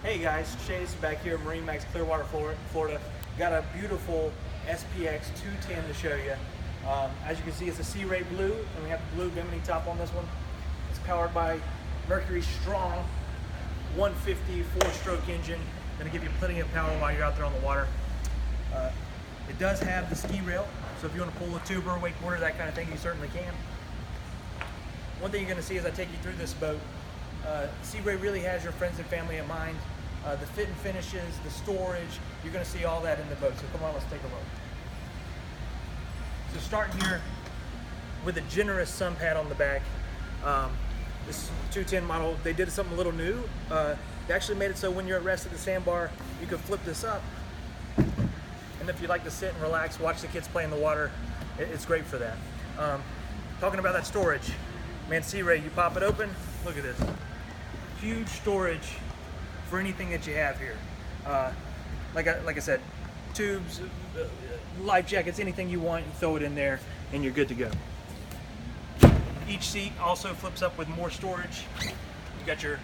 Hey guys, Chase back here at MarineMax Clearwater, Florida. Got a beautiful SPX 210 to show you. As you can see, it's a Sea Ray blue, and we have the blue bimini top on this one. It's powered by Mercury strong 150 4-stroke engine. Gonna give you plenty of power while you're out there on the water. It does have the ski rail, so if you want to pull a tuber, wakeboarder, that kind of thing, you certainly can. One thing you're gonna see as I take you through this boat, Sea Ray really has your friends and family in mind. The fit and finishes, the storage, you're going to see all that in the boat. So come on, let's take a look. So starting here with a generous sun pad on the back. This 210 model, they did something a little new. They actually made it so when you're at rest at the sandbar, you can flip this up. And if you like to sit and relax, watch the kids play in the water, it's great for that. Talking about that storage, man, Sea Ray, you pop it open, look at this. Huge storage for anything that you have here. Like I said, tubes, life jackets, anything you want, you throw it in there and you're good to go. Each seat also flips up with more storage. You got your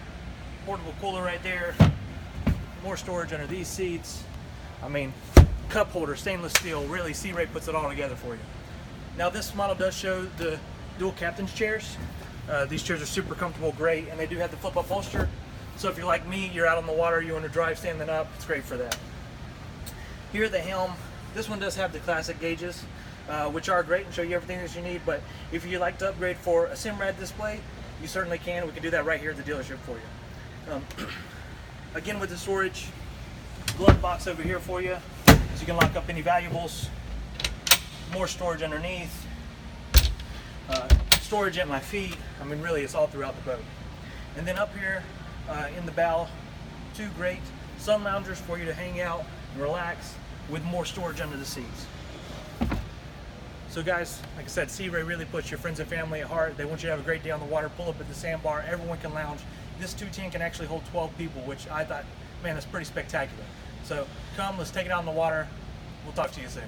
portable cooler right there, more storage under these seats. I mean, cup holder, stainless steel, really Sea Ray puts it all together for you. Now this model does show the dual captain's chairs. These chairs are super comfortable, great, and they do have the flip-up holster. So if you're like me, you're out on the water, you want to drive standing up, it's great for that. Here at the Helm, this one does have the classic gauges, which are great and show you everything that you need, but if you'd like to upgrade for a Simrad display, you certainly can. We can do that right here at the dealership for you. Again, with the storage, glove box over here for you, so you can lock up any valuables. More storage underneath. Storage at my feet. I mean, really, it's all throughout the boat. And then up here in the bow, two great sun loungers for you to hang out and relax with more storage under the seats. So guys, like I said, Sea Ray really puts your friends and family at heart. They want you to have a great day on the water, pull up at the sandbar, everyone can lounge. This 210 can actually hold 12 people, which I thought, man, that's pretty spectacular. So come, let's take it out on the water. We'll talk to you soon.